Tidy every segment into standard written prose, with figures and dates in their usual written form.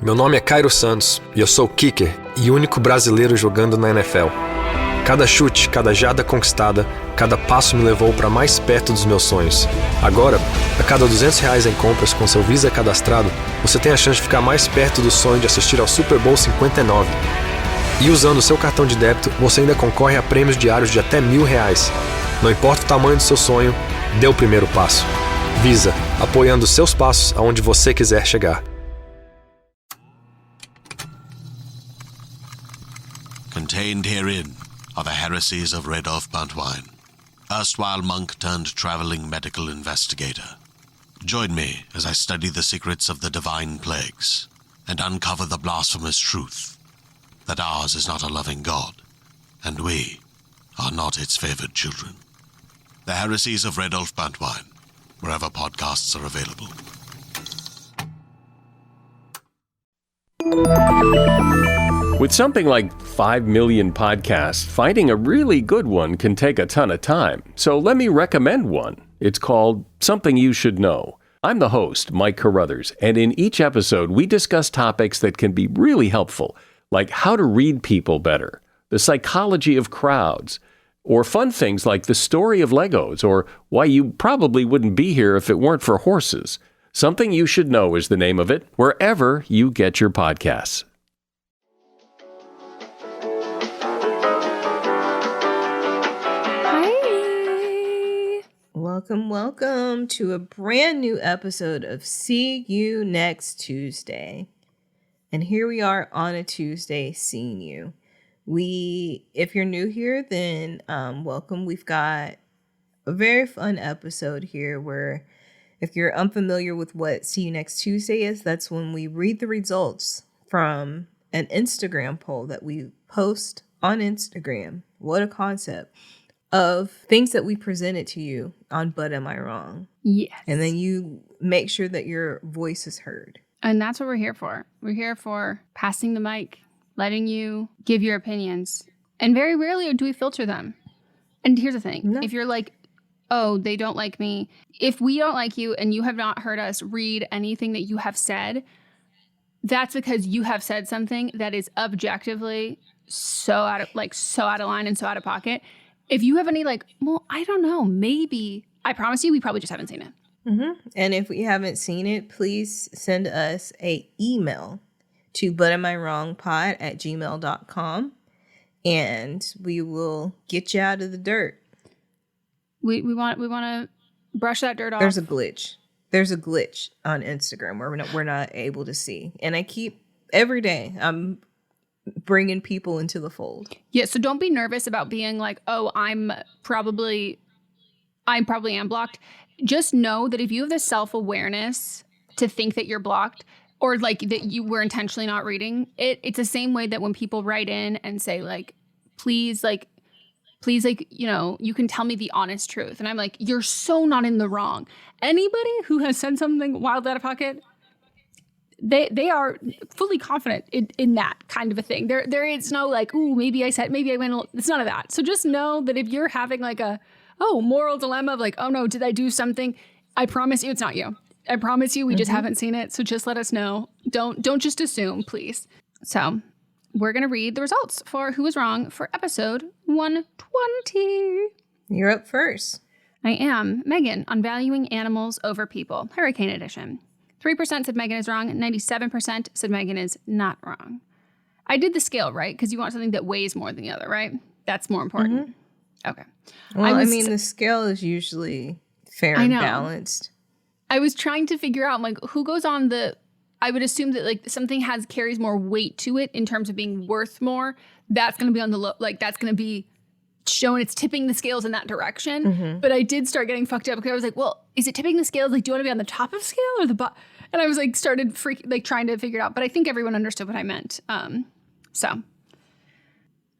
Meu nome é Cairo Santos e eu sou kicker e único brasileiro jogando na NFL. Cada chute, cada jarda conquistada, cada passo me levou para mais perto dos meus sonhos. Agora, a cada R$200 em compras com seu Visa cadastrado, você tem a chance de ficar mais perto do sonho de assistir ao Super Bowl 59. E usando o seu cartão de débito, você ainda concorre a prêmios diários de até R$1.000. Não importa o tamanho do seu sonho, dê o primeiro passo. Visa, apoiando seus passos aonde você quiser chegar. Contained herein are the heresies of Radolf Buntwine, erstwhile monk turned traveling medical investigator. Join me as I study the secrets of the divine plagues and uncover the blasphemous truth that ours is not a loving God, and we are not its favored children. The heresies of Radolf Buntwine, wherever podcasts are available. With something like 5 million podcasts, finding a really good one can take a ton of time. So let me recommend one. It's called Something You Should Know. I'm the host, Mike Carruthers, and in each episode, we discuss topics that can be really helpful, like how to read people better, the psychology of crowds, or fun things like the story of Legos, or why you probably wouldn't be here if it weren't for horses. Something You Should Know is the name of it, wherever you get your podcasts. Welcome to a brand new episode of See You Next Tuesday. And here we are on a Tuesday seeing you. If you're new here, then welcome. We've got a very fun episode here where if you're unfamiliar with what See You Next Tuesday is, that's when we read the results from an Instagram poll that we post on Instagram. What a concept. Of things that we presented to you on But Am I Wrong? Yes. And then you make sure that your voice is heard. And that's what we're here for. We're here for passing the mic, letting you give your opinions. And very rarely do we filter them. And here's the thing. No. If you're like, oh, they don't like me. If we don't like you and you have not heard us read anything that you have said, that's because you have said something that is objectively so out of line and so out of pocket. If you have any I don't know, maybe, I promise you, we probably just haven't seen it. Mm-hmm. And if we haven't seen it, please send us an email to butamiwrongpod@gmail.com and we will get you out of the dirt. We want to brush that dirt off. There's a glitch on Instagram where we're not able to see. And I keep every day, I'm bringing people into the fold. Yeah, so don't be nervous about being like, oh, I'm probably am blocked. Just know that if you have the self-awareness to think that you're blocked or like that you were intentionally not reading, it's the same way that when people write in and say please, you can tell me the honest truth. And I'm like, you're so not in the wrong. Anybody who has said something wild out of pocket, they are fully confident in that kind of a thing. There is no maybe I went. It's none of that. So just know that if you're having moral dilemma of oh no, did I do something? I promise you it's not you. I promise you we just haven't seen it. So just let us know. Don't just assume, please. So we're going to read the results for Who Was Wrong for episode 120. You're up first. I am Megan on valuing animals over people, Hurricane Edition. 3% said Meghan is wrong, 97% said Meghan is not wrong. I did the scale, right? Because you want something that weighs more than the other, right? That's more important. Mm-hmm. Okay. Well, the scale is usually fair and balanced. I was trying to figure out, who goes on I would assume that, something carries more weight to it in terms of being worth more. That's going to be on the low, that's going to be shown it's tipping the scales in that direction. Mm-hmm. But I did start getting fucked up because I was like, well, is it tipping the scales? Do you want to be on the top of the scale or the bottom? And I was started trying to figure it out. But I think everyone understood what I meant. So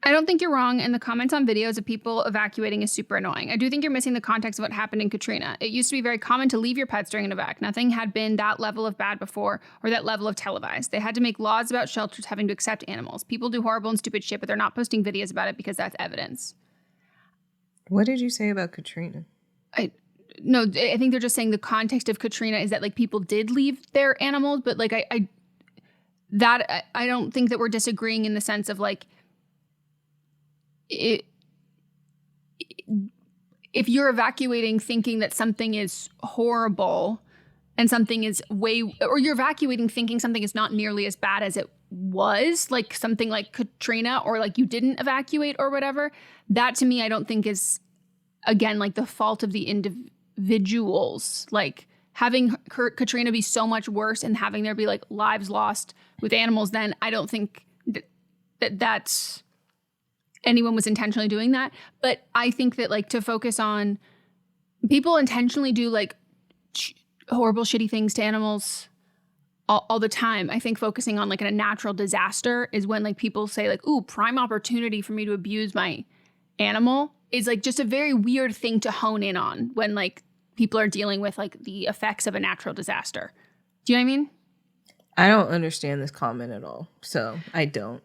I don't think you're wrong. And the comments on videos of people evacuating is super annoying. I do think you're missing the context of what happened in Katrina. It used to be very common to leave your pets during an evac. Nothing had been that level of bad before or that level of televised. They had to make laws about shelters having to accept animals. People do horrible and stupid shit, but they're not posting videos about it because that's evidence. What did you say about Katrina? I think they're just saying the context of Katrina is that people did leave their animals, but that I don't think that we're disagreeing in the sense of like, if you're evacuating thinking that something is horrible and something is or you're evacuating thinking something is not nearly as bad as it was, like something like Katrina, or like you didn't evacuate or whatever, that to me, I don't think is, again, like the fault of the individuals. Like having Katrina be so much worse and having there be like lives lost with animals, then I don't think that's anyone was intentionally doing that. But I think that like to focus on, people intentionally do like horrible, shitty things to animals all the time. I think focusing on like a natural disaster is when like people say like, ooh, prime opportunity for me to abuse my animal, is like just a very weird thing to hone in on when like people are dealing with like the effects of a natural disaster. Do you know what I mean? I don't understand this comment at all, so I don't.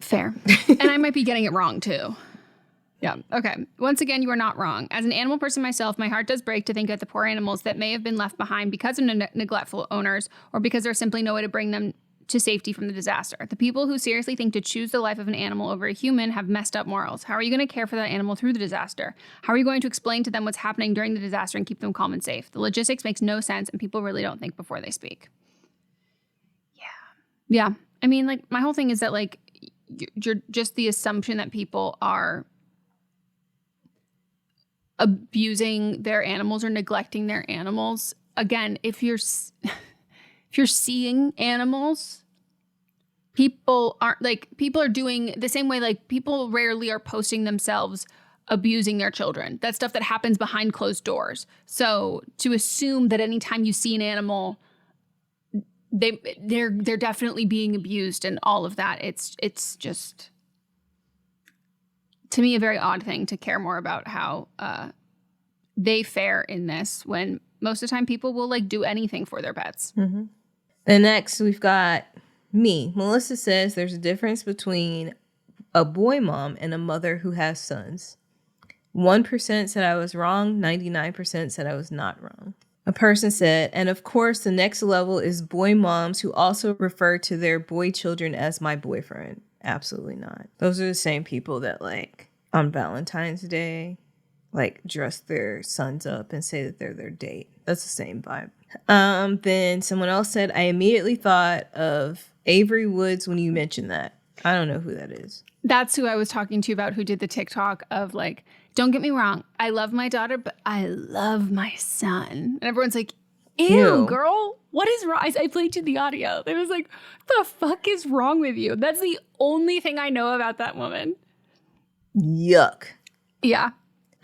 Fair. And I might be getting it wrong too. Yeah. Okay. Once again, you are not wrong. As an animal person myself, my heart does break to think of the poor animals that may have been left behind because of neglectful owners, or because there's simply no way to bring them to safety from the disaster. The people who seriously think to choose the life of an animal over a human have messed up morals. How are you going to care for that animal through the disaster? How are you going to explain to them what's happening during the disaster and keep them calm and safe? The logistics makes no sense, and people really don't think before they speak. Yeah. I mean, like, my whole thing is that, like, you're just the assumption that people are abusing their animals or neglecting their animals. Again, if you're seeing animals, people are doing the same way. Like, people rarely are posting themselves abusing their children. That's stuff that happens behind closed doors. So to assume that anytime you see an animal, they're definitely being abused and all of that, it's just, to me, a very odd thing to care more about how they fare in this, when most of the time people will like do anything for their pets. Mm-hmm. And next we've got me. Melissa says there's a difference between a boy mom and a mother who has sons. 1% said I was wrong. 99% said I was not wrong. A person said, and of course, the next level is boy moms who also refer to their boy children as my boyfriend. Absolutely not. Those are the same people that, like, on Valentine's Day, like, dress their sons up and say that they're their date. That's the same vibe. Then someone else said, I immediately thought of Avery Woods when you mentioned that. I don't know who that is. That's who I was talking to about, who did the TikTok of like, don't get me wrong, I love my daughter, but I love my son. And everyone's like, ew, girl, what is wrong? I played you the audio. It was like, what the fuck is wrong with you? That's the only thing I know about that woman. Yuck. Yeah.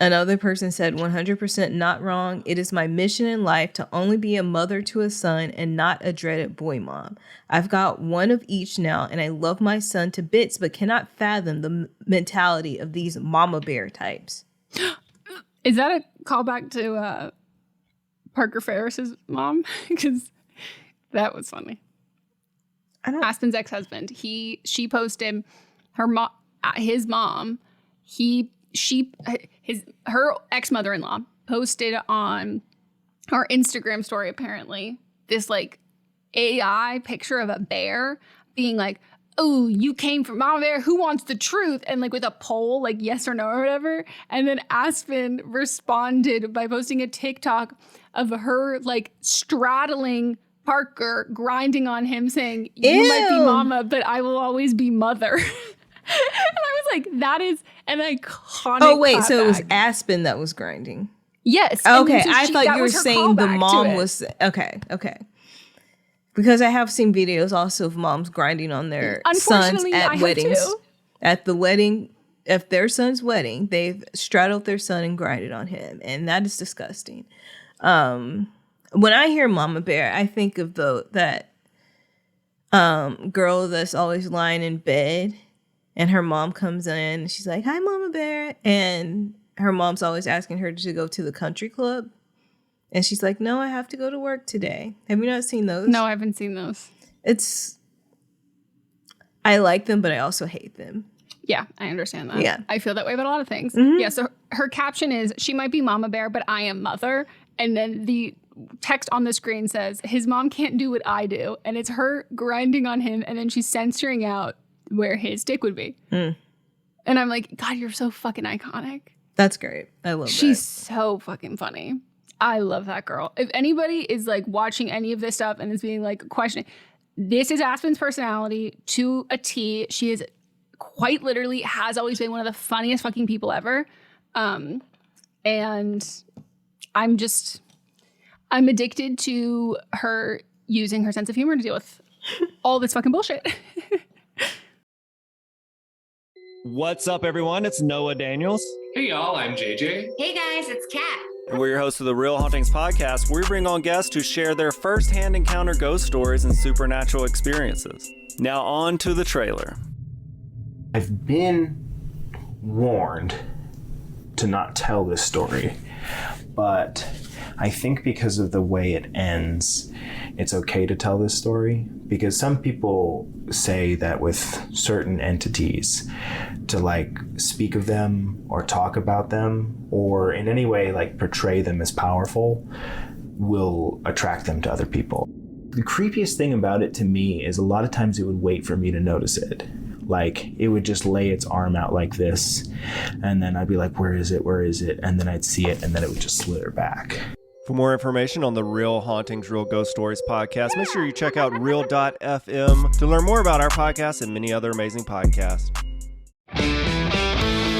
Another person said, 100% not wrong. It is my mission in life to only be a mother to a son and not a dreaded boy mom. I've got one of each now, and I love my son to bits, but cannot fathom the mentality of these mama bear types. Is that a callback to Parker Ferris's mom? Because that was funny. Aspen's ex-husband. She posted his mom. Her ex-mother-in-law posted on her Instagram story, apparently, this like AI picture of a bear being like, oh, you came from Mama Bear, who wants the truth? And like with a poll, like yes or no or whatever. And then Aspen responded by posting a TikTok of her like straddling Parker, grinding on him, saying, you might be mama, but I will always be mother. And I was like, that is an iconic. Oh, wait. So it was Aspen that was grinding. Yes. Okay. I thought you were saying the mom was. Okay. Because I have seen videos also of moms grinding on their sons at weddings. At the wedding, at their son's wedding, they've straddled their son and grinded on him. And that is disgusting. When I hear mama bear, I think of that girl that's always lying in bed. And her mom comes in and she's like, hi, Mama Bear. And her mom's always asking her to go to the country club. And she's like, no, I have to go to work today. Have you not seen those? No, I haven't seen those. I like them, but I also hate them. Yeah, I understand that. Yeah. I feel that way about a lot of things. Mm-hmm. Yeah, so her caption is, she might be Mama Bear, but I am mother. And then the text on the screen says, his mom can't do what I do. And it's her grinding on him. And then she's censoring out where his dick would be. And I'm like, God, you're so fucking iconic. That's great. I love that. She's so fucking funny. I love that girl. If anybody is like watching any of this stuff and is being like questioning, this is Aspen's personality to a T. She is quite literally has always been one of the funniest fucking people ever. And I'm addicted to her using her sense of humor to deal with all this fucking bullshit. What's up, everyone? It's Noah Daniels. Hey, y'all, I'm JJ. Hey, guys, it's Kat. And we're your hosts of the Real Hauntings podcast, where we bring on guests who share their first-hand encounter ghost stories and supernatural experiences. Now on to the trailer. I've been warned to not tell this story, but I think because of the way it ends, it's okay to tell this story, because some people say that with certain entities, to like speak of them or talk about them or in any way like portray them as powerful will attract them to other people. The creepiest thing about it to me is a lot of times it would wait for me to notice it. Like it would just lay its arm out like this, and then I'd be like, where is it? Where is it? And then I'd see it, and then it would just slither back. For more information on the Real Hauntings, Real Ghost Stories podcast, make sure you check out real.fm to learn more about our podcast and many other amazing podcasts.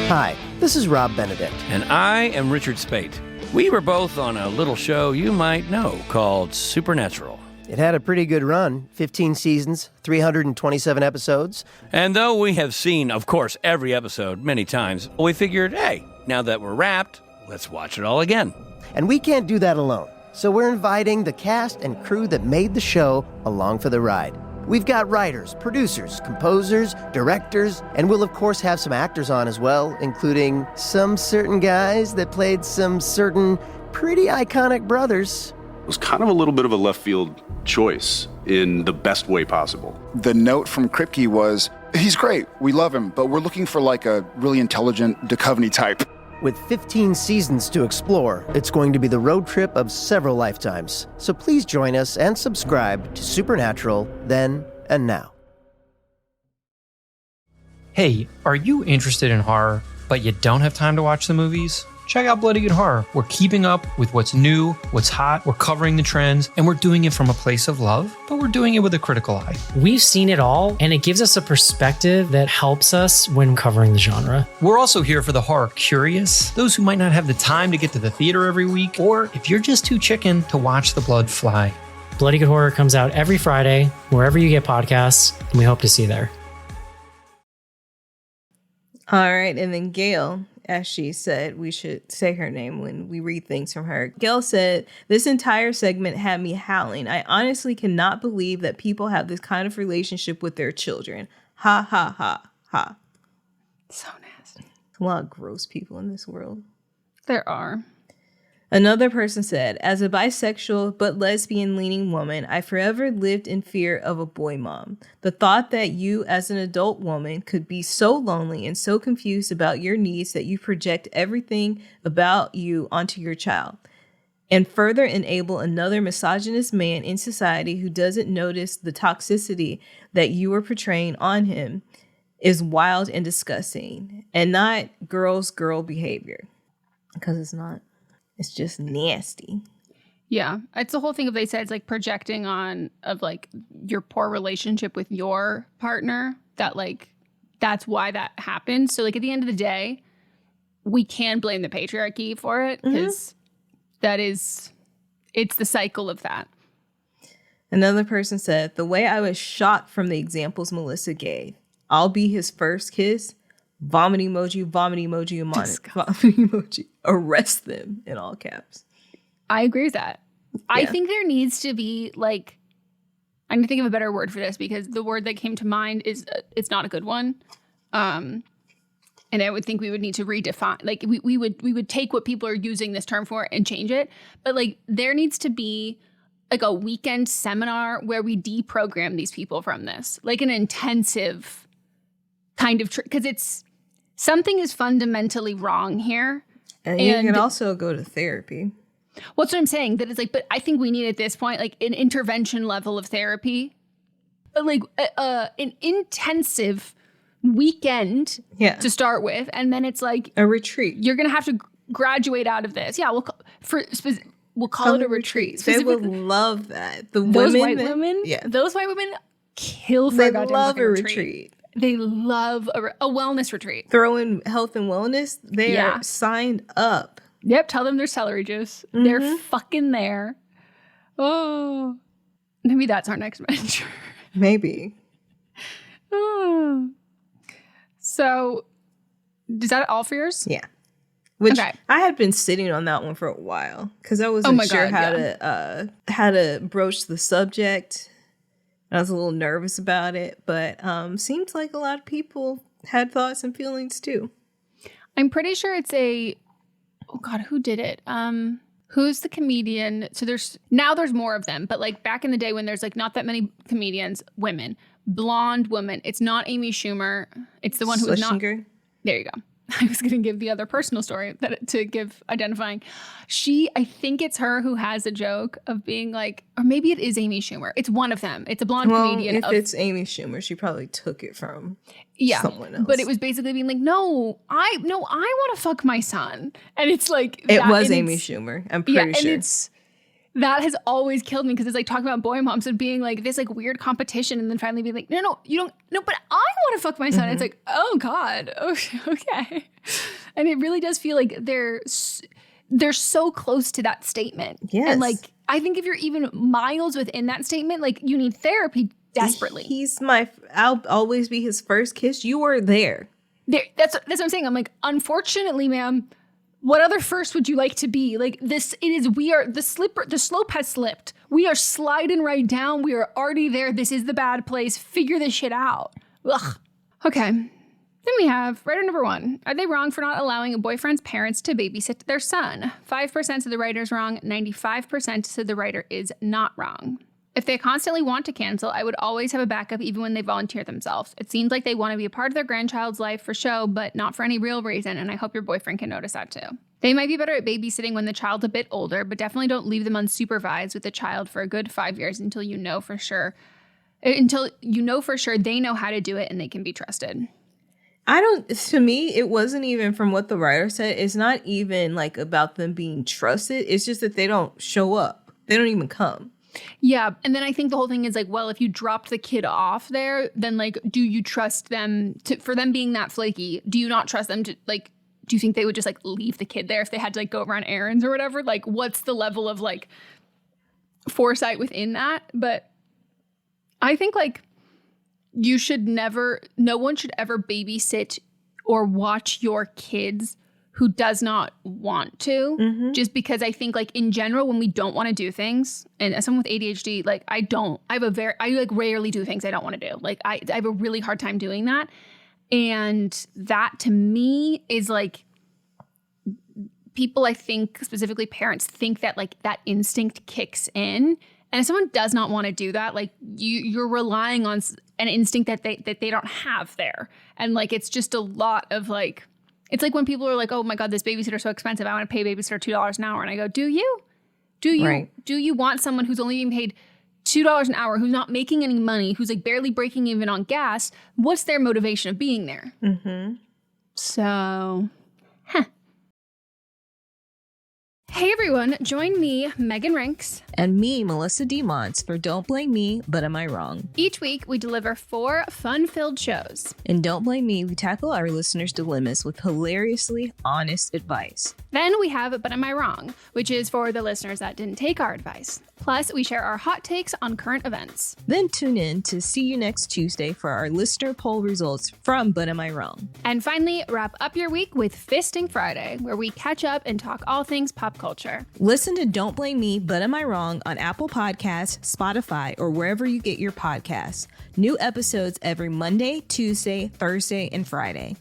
Hi, this is Rob Benedict. And I am Richard Spate. We were both on a little show you might know called Supernatural. It had a pretty good run, 15 seasons, 327 episodes. And though we have seen, of course, every episode many times, we figured, hey, now that we're wrapped, let's watch it all again. And we can't do that alone, so we're inviting the cast and crew that made the show along for the ride. We've got writers, producers, composers, directors, and we'll of course have some actors on as well, including some certain guys that played some certain pretty iconic brothers. It was kind of a little bit of a left field choice in the best way possible. The note from Kripke was, he's great, we love him, but we're looking for like a really intelligent Duchovny type. With 15 seasons to explore, it's going to be the road trip of several lifetimes. So please join us and subscribe to Supernatural Then and Now. Hey, are you interested in horror, but you don't have time to watch the movies? Check out Bloody Good Horror. We're keeping up with what's new, what's hot, we're covering the trends, and we're doing it from a place of love, but we're doing it with a critical eye. We've seen it all, and it gives us a perspective that helps us when covering the genre. We're also here for the horror curious, those who might not have the time to get to the theater every week, or if you're just too chicken to watch the blood fly. Bloody Good Horror comes out every Friday, wherever you get podcasts, and we hope to see you there. All right, and then Gail, as she said, we should say her name when we read things from her. Gail said, this entire segment had me howling. I honestly cannot believe that people have this kind of relationship with their children. Ha, ha, ha, ha. So nasty. A lot of gross people in this world. There are. Another person said, as a bisexual but lesbian-leaning woman, I forever lived in fear of a boy mom. The thought that you, as an adult woman, could be so lonely and so confused about your needs that you project everything about you onto your child, and further enable another misogynist man in society who doesn't notice the toxicity that you are portraying on him, is wild and disgusting, and not girl behavior. Because it's not. It's just nasty. Yeah. It's the whole thing of, they said, it's like projecting on of like your poor relationship with your partner, that like, that's why that happens. So like at the end of the day, we can blame the patriarchy for it, because it's the cycle of that. Another person said, the way I was shocked from the examples Melissa gave, I'll be his first kiss. Vomit emoji, vomit emoji, vomit emoji. Arrest them in all caps. I agree with that. Yeah. I think there needs to be like, I need to think of a better word for this, because the word that came to mind is it's not a good one. And I would think we would need to redefine, like we would take what people are using this term for and change it. But like there needs to be like a weekend seminar where we deprogram these people from this, like an intensive kind of, because it's, something is fundamentally wrong here. And you can also go to therapy. What's what I'm saying? That it's like, but I think we need at this point, like an intervention level of therapy, like an intensive weekend to start with. And then it's like a retreat. You're going to have to graduate out of this. Yeah. We'll call it a retreat. They would love that. Those white women kill for they a goddamn love a retreat. They love a wellness retreat. Throw in health and wellness. They are signed up. Yep. Tell them there's celery juice. Mm-hmm. They're fucking there. Oh, maybe that's our next venture. Maybe. Oh. So, is that all for yours? Yeah. Which I had been sitting on that one for a while because I wasn't sure how to broach the subject. I was a little nervous about it, but seems like a lot of people had thoughts and feelings too. I'm pretty sure it's oh God, who did it? Who's the comedian? So there's more of them, but like back in the day when there's like not that many comedians, women, blonde woman. It's not Amy Schumer. It's the one who was not. There you go. I was going to give the other personal story to give identifying. I think it's her who has a joke of being like, or maybe it is Amy Schumer. It's one of them. It's a blonde comedian. If it's Amy Schumer, she probably took it from someone else. But it was basically being like, no, I want to fuck my son. And it's like. It was Amy Schumer. I'm pretty sure. And that has always killed me because it's like talking about boy moms and being like this like weird competition and then finally being like, no, you don't, no, but I want to fuck my son. Mm-hmm. It's like, oh God, okay. And it really does feel like they're so close to that statement. Yes. And like, I think if you're even miles within that statement, like you need therapy desperately. I'll always be his first kiss. You were there. That's what I'm saying. I'm like, unfortunately, ma'am, what other first would you like to be? Like this, the slope has slipped. We are sliding right down. We are already there. This is the bad place. Figure this shit out. Ugh. Okay. Then we have writer number 1. Are they wrong for not allowing a boyfriend's parents to babysit their son? 5% said the writer's wrong. 95% said the writer is not wrong. If they constantly want to cancel, I would always have a backup even when they volunteer themselves. It seems like they want to be a part of their grandchild's life for show, but not for any real reason, and I hope your boyfriend can notice that too. They might be better at babysitting when the child's a bit older, but definitely don't leave them unsupervised with the child for a good 5 years until you know for sure they know how to do it and they can be trusted. To me, it wasn't even from what the writer said. It's not even like about them being trusted. It's just that they don't show up. They don't even come. Yeah. And then I think the whole thing is like, well, if you dropped the kid off there, then like, do you trust them for them being that flaky? Do you not trust them to like, do you think they would just like leave the kid there if they had to like go run errands or whatever? Like, what's the level of like foresight within that? But I think like no one should ever babysit or watch your kids who does not want to, just because I think like in general, when we don't want to do things, and as someone with ADHD, like I like rarely do things I don't want to do. Like I have a really hard time doing that. And that to me is like people, I think specifically parents think that like that instinct kicks in. And if someone does not want to do that, like you're relying on an instinct that they don't have there. And like, it's just a lot of like, it's like when people are like, oh my God, this babysitter's so expensive. I want to pay babysitter $2 an hour. And I go, do you? Right. Do you want someone who's only being paid $2 an hour, who's not making any money, who's like barely breaking even on gas? What's their motivation of being there? Mm-hmm. So, Hey everyone, join me, Megan Rinks. And me, Melissa DeMonts, for Don't Blame Me, But Am I Wrong? Each week, we deliver 4 fun-filled shows. In Don't Blame Me, we tackle our listeners' dilemmas with hilariously honest advice. Then we have But Am I Wrong, which is for the listeners that didn't take our advice. Plus, we share our hot takes on current events. Then tune in to See You Next Tuesday for our listener poll results from But Am I Wrong? And finally, wrap up your week with Fisting Friday, where we catch up and talk all things pop culture. Listen to Don't Blame Me, But Am I Wrong on Apple Podcasts, Spotify, or wherever you get your podcasts. New episodes every Monday, Tuesday, Thursday, and Friday.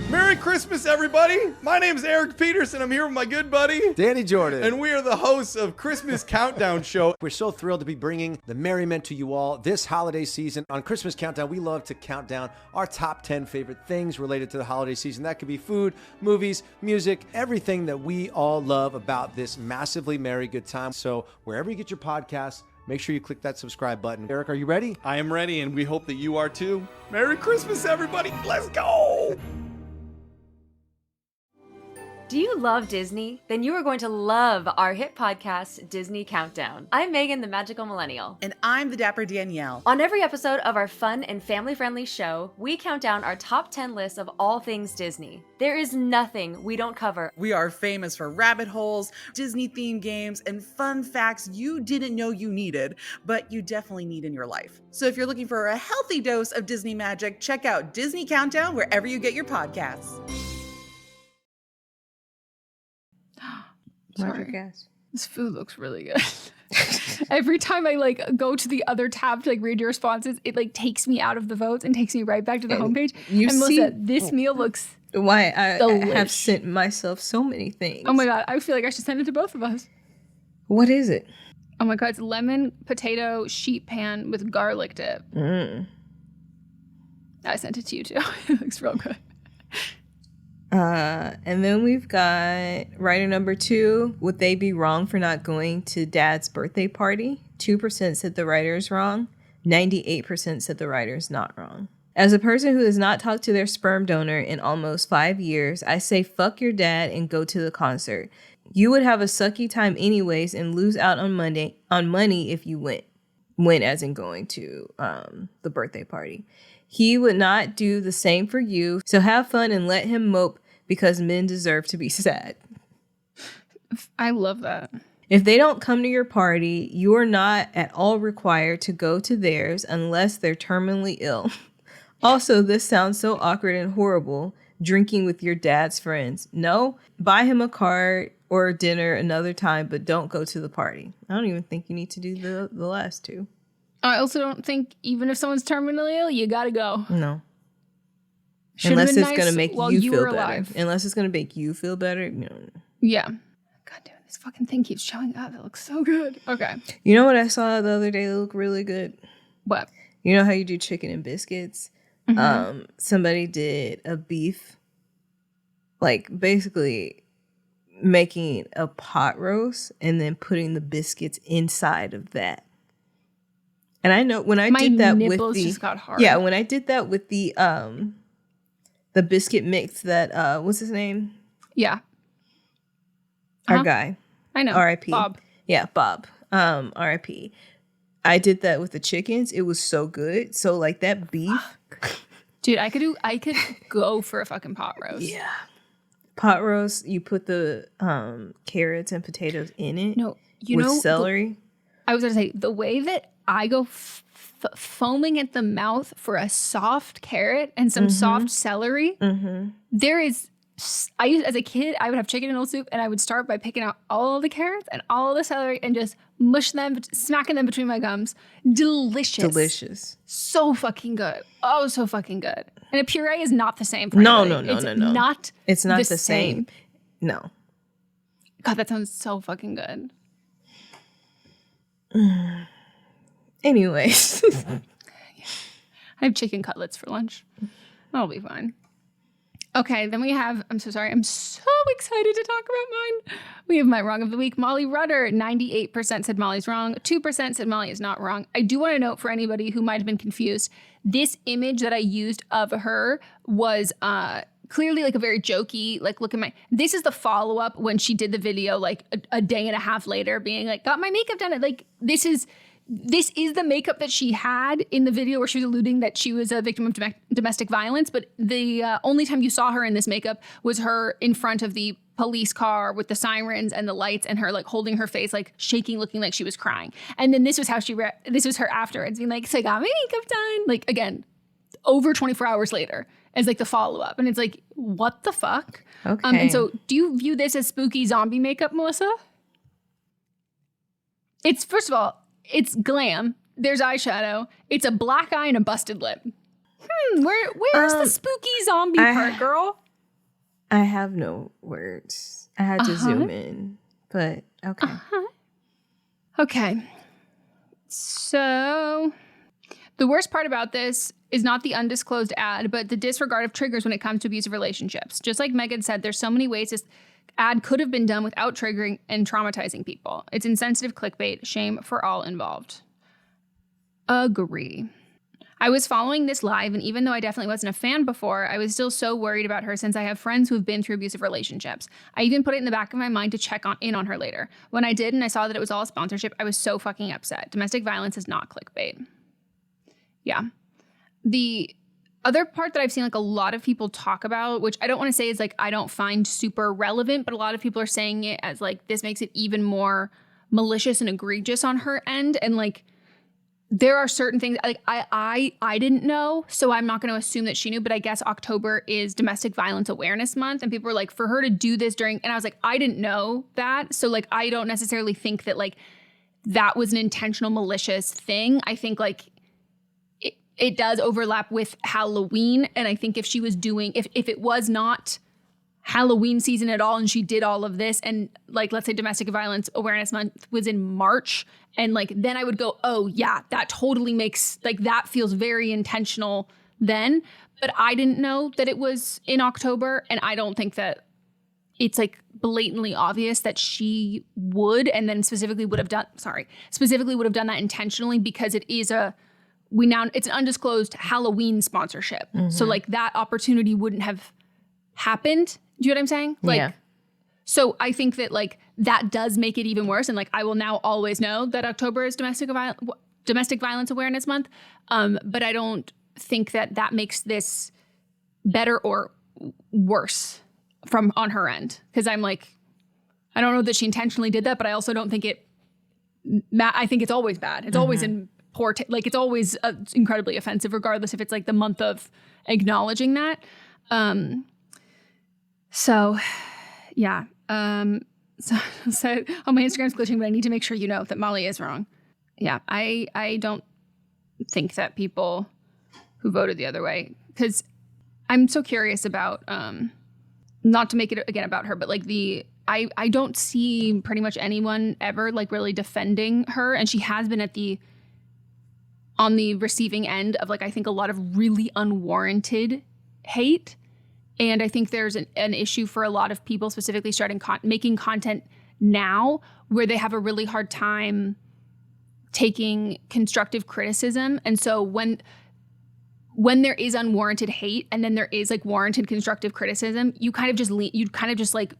Merry Merry Christmas, everybody! My name is Eric Peterson. I'm here with my good buddy, Danny Jordan. And we are the hosts of Christmas Countdown Show. We're so thrilled to be bringing the merriment to you all this holiday season. On Christmas Countdown, we love to count down our top 10 favorite things related to the holiday season. That could be food, movies, music, everything that we all love about this massively merry good time. So wherever you get your podcasts, make sure you click that subscribe button. Eric, are you ready? I am ready, and we hope that you are too. Merry Christmas, everybody! Let's go! Do you love Disney? Then you are going to love our hit podcast, Disney Countdown. I'm Megan, the Magical Millennial. And I'm the Dapper Danielle. On every episode of our fun and family-friendly show, we count down our top 10 lists of all things Disney. There is nothing we don't cover. We are famous for rabbit holes, Disney-themed games, and fun facts you didn't know you needed, but you definitely need in your life. So if you're looking for a healthy dose of Disney magic, check out Disney Countdown wherever you get your podcasts. Sorry. This food looks really good. Every time I go to the other tab to read your responses, it takes me out of the votes and takes me right back to the homepage. Melissa, this meal looks why I delish. have sent myself so many things. Oh my god, I feel like I should send it to both of us. What is it? Oh my god, it's lemon potato sheet pan with garlic dip. I sent it to you too. It looks real good. And then we've got writer number 2. Would they be wrong for not going to Dad's birthday party? 2% said the writer is wrong. 98% said the writer is not wrong. As a person who has not talked to their sperm donor in almost 5 years, I say fuck your dad and go to the concert. You would have a sucky time anyways and lose out on money if you went. Went as in going to the birthday party. He would not do the same for you, so have fun and let him mope because men deserve to be sad. I love that. If they don't come to your party, you are not at all required to go to theirs unless they're terminally ill. Also, this sounds so awkward and horrible, drinking with your dad's friends. No, buy him a card or dinner another time, but don't go to the party. I don't even think you need to do the last two. I also don't think even if someone's terminally ill, you gotta go. No. Should've Unless been it's nice gonna make while you you feel were better. alive. Unless it's gonna make you feel better. No. Yeah. God damn it, this fucking thing keeps showing up. It looks so good. Okay. You know what I saw the other day that looked really good? What? You know how you do chicken and biscuits? Mhm. Somebody did a beef, basically making a pot roast and then putting the biscuits inside of that. And I know when I did that with the just got hard. Yeah, when I did that with the biscuit mix that what's his name? Yeah. Our guy. I know. R.I.P. Bob. Yeah, Bob. R.I.P. I did that with the chickens. It was so good. So that beef. Dude, I could go for a fucking pot roast. Yeah. Pot roast, you put the carrots and potatoes in it. No, with celery. I was going to say, the way that I go foaming at the mouth for a soft carrot and some soft celery, there is... as a kid, I would have chicken noodle soup and I would start by picking out all of the carrots and all of the celery and just mush them, smacking them between my gums. Delicious. So fucking good. Oh, so fucking good. And a puree is not the same for No. anybody. It's not the same. No. God, that sounds so fucking good. Anyways. I have chicken cutlets for lunch. That'll be fine. Okay, then we have, I'm so sorry, I'm so excited to talk about mine. We have my wrong of the week, Molly Rudder. 98% said Molly's wrong. 2% said Molly is not wrong. I do want to note for anybody who might have been confused, this image that I used of her was clearly a very jokey, look at my, this is the follow-up when she did the video a day and a half later being got my makeup done. This is the makeup that she had in the video where she was alluding that she was a victim of domestic violence. But the only time you saw her in this makeup was her in front of the police car with the sirens and the lights and her holding her face, shaking, looking like she was crying. And then this was how this was her afterwards being so I got my makeup done. Again, over 24 hours later as the follow-up. And it's what the fuck? Okay. And so do you view this as spooky zombie makeup, Melissa? It's, first of all, it's glam. There's eyeshadow. It's a black eye and a busted lip. Where's the spooky zombie part, girl? I have no words. I had to zoom in, but okay. Okay. So the worst part about this is not the undisclosed ad, but the disregard of triggers when it comes to abusive relationships. Just like Meghan said, there's so many ways this ad could have been done without triggering and traumatizing people. It's insensitive clickbait. Shame for all involved. Agree. I was following this live, and even though I definitely wasn't a fan before, I was still so worried about her since I have friends who have been through abusive relationships. I even put it in the back of my mind to check in on her later. When I did and I saw that it was all a sponsorship, I was so fucking upset. Domestic violence is not clickbait. Yeah. The other part that I've seen like a lot of people talk about, which I don't want to say is like I don't find super relevant, but a lot of people are saying it as like this makes it even more malicious and egregious on her end. And like there are certain things like I didn't know, so I'm not going to assume that she knew, but I guess October is Domestic Violence Awareness Month, and people were like, for her to do this during, and I was like, I didn't know that, so like I don't necessarily think that like that was an intentional malicious thing. I think like it does overlap with Halloween, and I think if she was doing, if it was not Halloween season at all and she did all of this, and like let's say Domestic Violence Awareness Month was in March, and like then I would go, oh yeah, that totally makes, like that feels very intentional then. But I didn't know that it was in October, and I don't think that it's like blatantly obvious that she would, and then specifically would have done that intentionally, because it is it's an undisclosed Halloween sponsorship. Mm-hmm. So like that opportunity wouldn't have happened. Do you know what I'm saying? Like, yeah. So I think that like that does make it even worse. And like, I will now always know that October is Domestic Violence Awareness Month. But I don't think that makes this better or worse on her end. Cause I'm like, I don't know that she intentionally did that, but I also don't think I think it's always bad. It's always in poor, like it's always incredibly offensive, regardless if it's like the month of acknowledging that. So yeah. So on my Instagram's glitching, but I need to make sure you know that Molly is wrong. Yeah. I don't think that people who voted the other way, because I'm so curious about, not to make it again about her, but like I don't see pretty much anyone ever like really defending her. And she has been on the receiving end of like, I think a lot of really unwarranted hate. And I think there's an issue for a lot of people, specifically starting making content now, where they have a really hard time taking constructive criticism. And so when there is unwarranted hate and then there is like warranted constructive criticism, you kind of just like,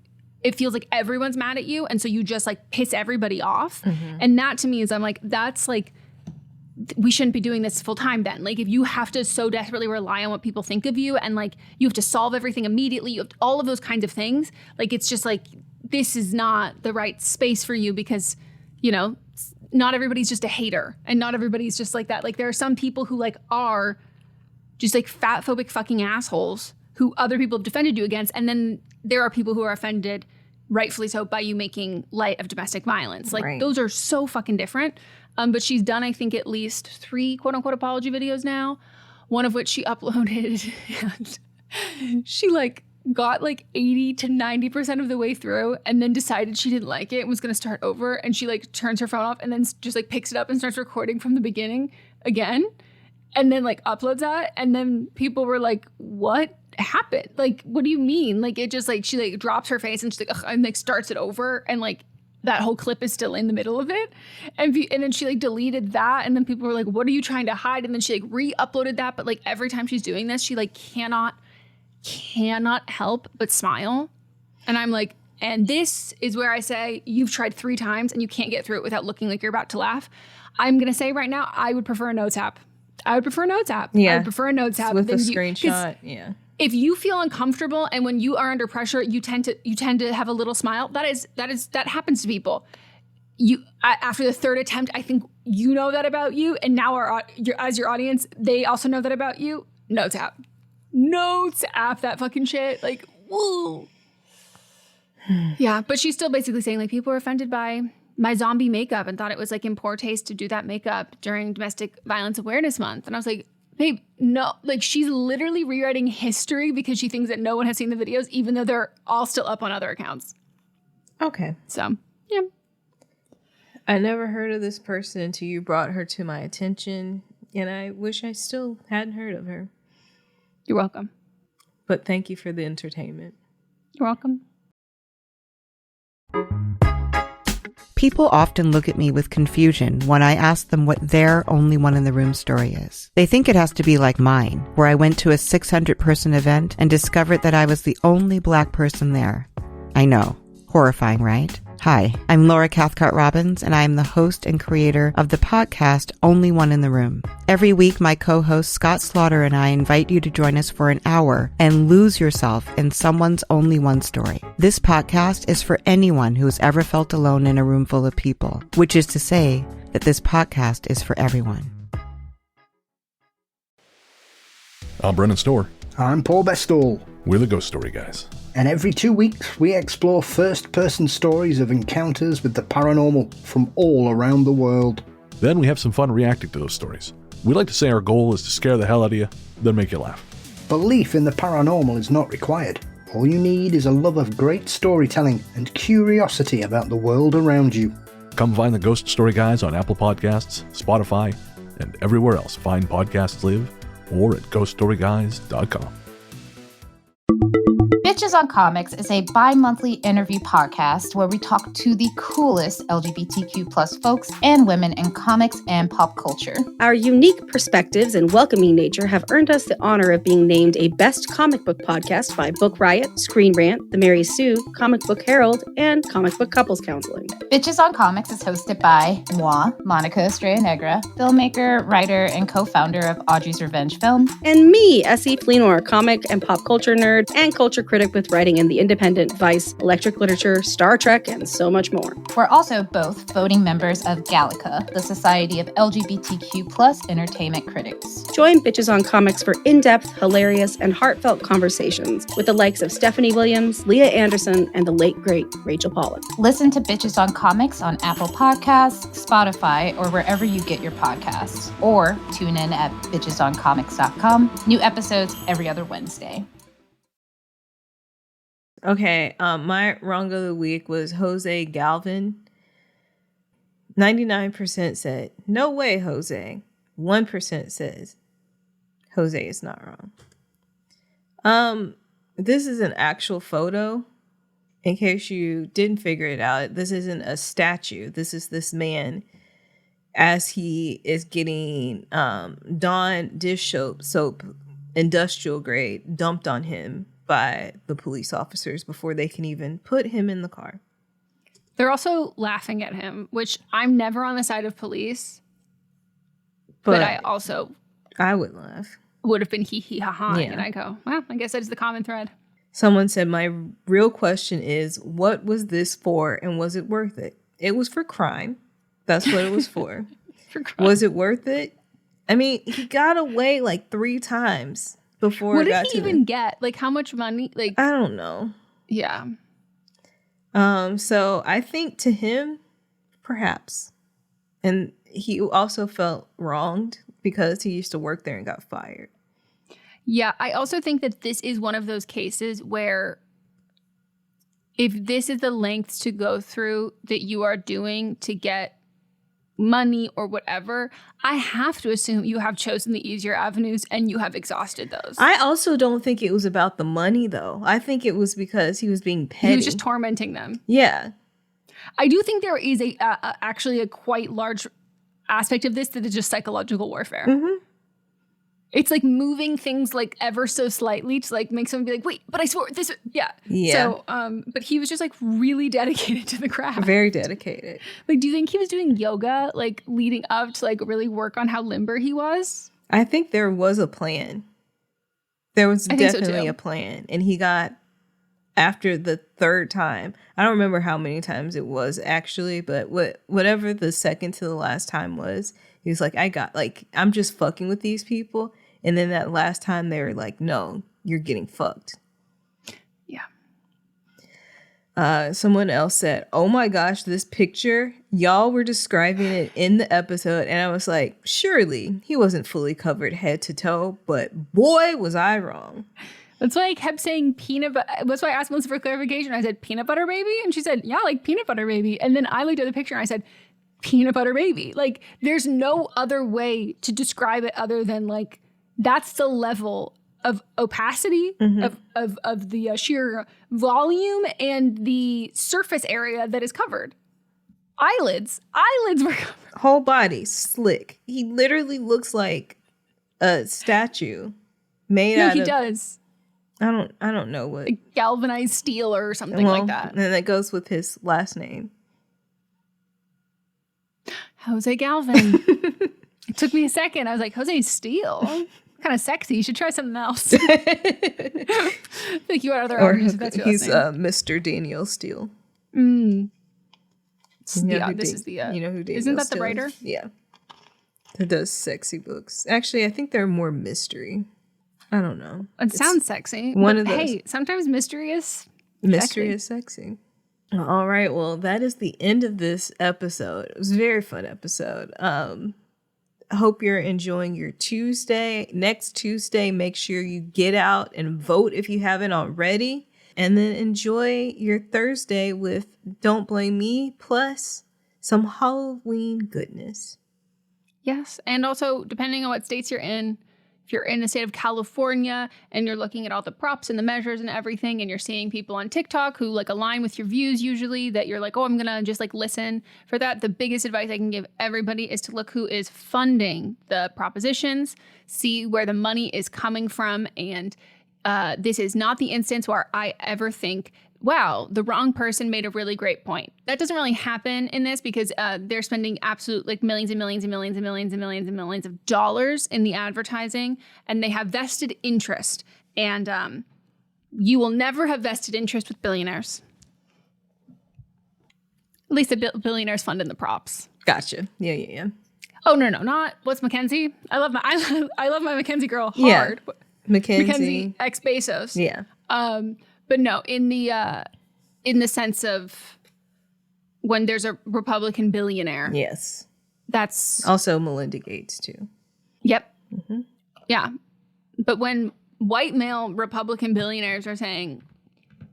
it feels like everyone's mad at you. And so you just like piss everybody off. Mm-hmm. And that to me is, I'm like, that's like, we shouldn't be doing this full time then. Like if you have to so desperately rely on what people think of you, and like you have to solve everything immediately, you have all of those kinds of things, like it's just like, this is not the right space for you, because, you know, not everybody's just a hater and not everybody's just like that. Like there are some people who like are just like fat phobic fucking assholes who other people have defended you against. And then there are people who are offended, rightfully so, by you making light of domestic violence. Like those are so fucking different. But she's done, I think, at least 3 quote unquote apology videos now, one of which she uploaded, and she like got like 80 to 90% of the way through and then decided she didn't like it and was going to start over. And she like turns her phone off and then just like picks it up and starts recording from the beginning again. And then like uploads that. And then people were like, what happened? Like, what do you mean? Like, it just like, she like drops her face and she's like, ugh, and like starts it over. And like, that whole clip is still in the middle of it. And then she like deleted that. And then people were like, what are you trying to hide? And then she like re-uploaded that. But like every time she's doing this, she like cannot help but smile. And I'm like, and this is where I say, you've tried 3 times and you can't get through it without looking like you're about to laugh. I'm going to say right now, I would prefer a notes app. Yeah. I would prefer a notes app with a screenshot. Yeah. If you feel uncomfortable and when you are under pressure, you tend to have a little smile. That happens to people. After the 3rd attempt, I think you know that about you, and now as your audience, they also know that about you. Notes app, that fucking shit. Like, woo. Yeah, but she's still basically saying like people are offended by my zombie makeup and thought it was like in poor taste to do that makeup during Domestic Violence Awareness Month, and I was like, Babe, no, like she's literally rewriting history because she thinks that no one has seen the videos, even though they're all still up on other accounts. Okay. So, yeah. I never heard of this person until you brought her to my attention, and I wish I still hadn't heard of her. You're welcome. But thank you for the entertainment. You're welcome. People often look at me with confusion when I ask them what their only one in the room story is. They think it has to be like mine, where I went to a 600-person event and discovered that I was the only Black person there. I know. Horrifying, right? Hi, I'm Laura Cathcart-Robbins, and I am the host and creator of the podcast Only One in the Room. Every week, my co-host Scott Slaughter and I invite you to join us for an hour and lose yourself in someone's only one story. This podcast is for anyone who has ever felt alone in a room full of people, which is to say that this podcast is for everyone. I'm Brennan Storr. I'm Paul Bestall. We're the Ghost Story Guys. And every 2 weeks, we explore first-person stories of encounters with the paranormal from all around the world. Then we have some fun reacting to those stories. We like to say our goal is to scare the hell out of you, then make you laugh. Belief in the paranormal is not required. All you need is a love of great storytelling and curiosity about the world around you. Come find the Ghost Story Guys on Apple Podcasts, Spotify, and everywhere else fine podcasts live, or at ghoststoryguys.com. Bitches on Comics is a bi-monthly interview podcast where we talk to the coolest LGBTQ plus folks and women in comics and pop culture. Our unique perspectives and welcoming nature have earned us the honor of being named a best comic book podcast by Book Riot, Screen Rant, The Mary Sue, Comic Book Herald, and Comic Book Couples Counseling. Bitches on Comics is hosted by moi, Monica Estrella Negra, filmmaker, writer, and co-founder of Audrey's Revenge Film. And me, Essie Fleenor, comic and pop culture nerd and culture critic with writing in The Independent, Vice, Electric Literature, Star Trek, and so much more. We're also both voting members of Gallica, the Society of LGBTQ plus entertainment critics. Join Bitches on Comics for in-depth, hilarious, and heartfelt conversations with the likes of Stephanie Williams, Leah Anderson, and the late, great Rachel Pollack. Listen to Bitches on Comics on Apple Podcasts, Spotify, or wherever you get your podcasts. Or tune in at bitchesoncomics.com. New episodes every other Wednesday. Okay, my wrong of the week was Jose Galvin. 99% said, no way, Jose. 1% says, Jose is not wrong. This is an actual photo. In case you didn't figure it out, this isn't a statue. This is this man as he is getting Dawn dish soap, industrial grade, dumped on him by the police officers before they can even put him in the car. They're also laughing at him, which I'm never on the side of police. But I would laugh. Would have been hee hee ha ha. Yeah. And I go, well, I guess that is the common thread. Someone said, my real question is, what was this for and was it worth it? It was for crime. That's what it was for. For crime. Was it worth it? I mean, he got away like 3 times. Before what did he even get? Like, how much money? Like, I don't know. Yeah. So I think to him, perhaps. And he also felt wronged because he used to work there and got fired. Yeah, I also think that this is one of those cases where if this is the lengths to go through that you are doing to get money or whatever, I have to assume you have chosen the easier avenues and you have exhausted those. I also don't think it was about the money, though. I think it was because he was being petty. He was just tormenting them. Yeah. I do think there is actually a quite large aspect of this that is just psychological warfare. Mm-hmm. It's like moving things like ever so slightly to like make someone be like, wait, but I swore this. Yeah. So, but he was just like really dedicated to the craft. Very dedicated. Like, do you think he was doing yoga like leading up to like really work on how limber he was? I think there was a plan. There was definitely a plan. And he got, after the 3rd time, I don't remember how many times it was actually, but whatever the second to the last time was, he was like, I'm just fucking with these people. And then that last time they were like, no, you're getting fucked. Yeah. Someone else said, "Oh my gosh, this picture, y'all were describing it in the episode." And I was like, surely he wasn't fully covered head to toe, but boy, was I wrong. That's why I kept saying peanut butter. That's why I asked Melissa for clarification. I said, peanut butter baby? And she said, yeah, like peanut butter baby. And then I looked at the picture and I said, peanut butter baby. Like, there's no other way to describe it other than like, that's the level of opacity of the sheer volume and the surface area that is covered. Eyelids were covered. Whole body slick. He literally looks like a statue made out of. He does. I don't know what. Like galvanized steel or something like that. And that goes with his last name. Jose Galvin. It took me a second. I was like, Jose Steele. Kind of sexy. You should try something else. I think you had other arguments. That's your he's last name. Mr. Daniel Steele. This is the you know who Daniel isn't that the Steele writer? Is? Yeah. Who does sexy books. Actually, I think they're more mystery. I don't know. It sounds sexy. One of those. Hey, sometimes mystery is sexy. All right. Well, that is the end of this episode. It was a very fun episode. I hope you're enjoying your Tuesday. Next Tuesday, make sure you get out and vote if you haven't already. And then enjoy your Thursday with Don't Blame Me, plus some Halloween goodness. Yes. And also, depending on what states you're in, if you're in the state of California and you're looking at all the props and the measures and everything, and you're seeing people on TikTok who like align with your views usually, that you're like, oh, I'm going to just like listen for that. The biggest advice I can give everybody is to look who is funding the propositions, see where the money is coming from. And this is not the instance where I ever think, wow, the wrong person made a really great point. That doesn't really happen in this because they're spending absolute like millions and millions and millions and millions and millions and millions of dollars in the advertising, and they have vested interest. And you will never have vested interest with billionaires. At least the billionaires funding the props. Gotcha. Yeah. Oh no, not what's Mackenzie? I love my Mackenzie girl hard. Yeah. Mackenzie ex Bezos. Yeah. But no, in the sense of when there's a Republican billionaire. Yes. That's also Melinda Gates too. Yep. Yeah. But when white male Republican billionaires are saying,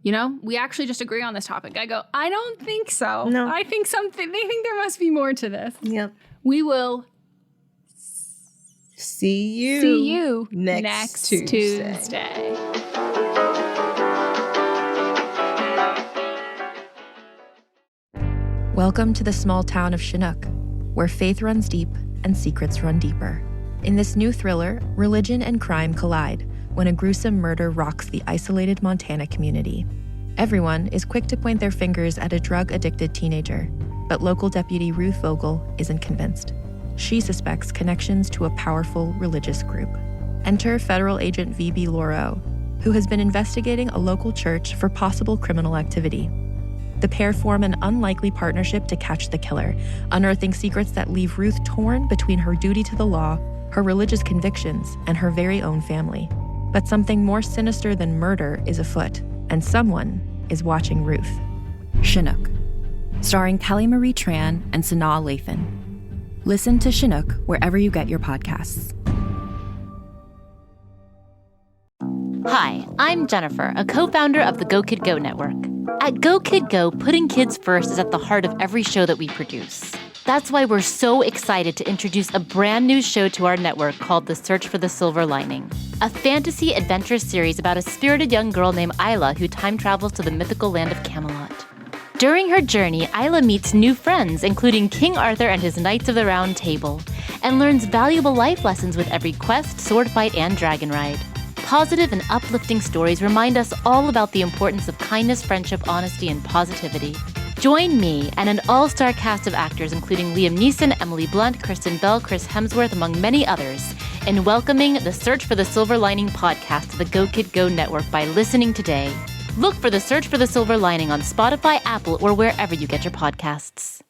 you know, we actually just agree on this topic, I go, I don't think so. No. I think they think there must be more to this. Yep. We will see you next Tuesday. Welcome to the small town of Chinook, where faith runs deep and secrets run deeper. In this new thriller, religion and crime collide when a gruesome murder rocks the isolated Montana community. Everyone is quick to point their fingers at a drug-addicted teenager, but local deputy Ruth Vogel isn't convinced. She suspects connections to a powerful religious group. Enter federal agent V.B. Laureau, who has been investigating a local church for possible criminal activity. The pair form an unlikely partnership to catch the killer, unearthing secrets that leave Ruth torn between her duty to the law, her religious convictions, and her very own family. But something more sinister than murder is afoot, and someone is watching Ruth. Chinook, starring Kelly Marie Tran and Sanaa Lathan. Listen to Chinook wherever you get your podcasts. Hi, I'm Jennifer, a co-founder of the Go Kid Go Network. At Go Kid Go, putting kids first is at the heart of every show that we produce. That's why we're so excited to introduce a brand new show to our network called The Search for the Silver Lining, a fantasy adventure series about a spirited young girl named Isla who time travels to the mythical land of Camelot. During her journey, Isla meets new friends, including King Arthur and his Knights of the Round Table, and learns valuable life lessons with every quest, sword fight, and dragon ride. Positive and uplifting stories remind us all about the importance of kindness, friendship, honesty, and positivity. Join me and an all-star cast of actors including Liam Neeson, Emily Blunt, Kristen Bell, Chris Hemsworth, among many others, in welcoming the Search for the Silver Lining podcast to the Go Kid Go Network by listening today. Look for the Search for the Silver Lining on Spotify, Apple, or wherever you get your podcasts.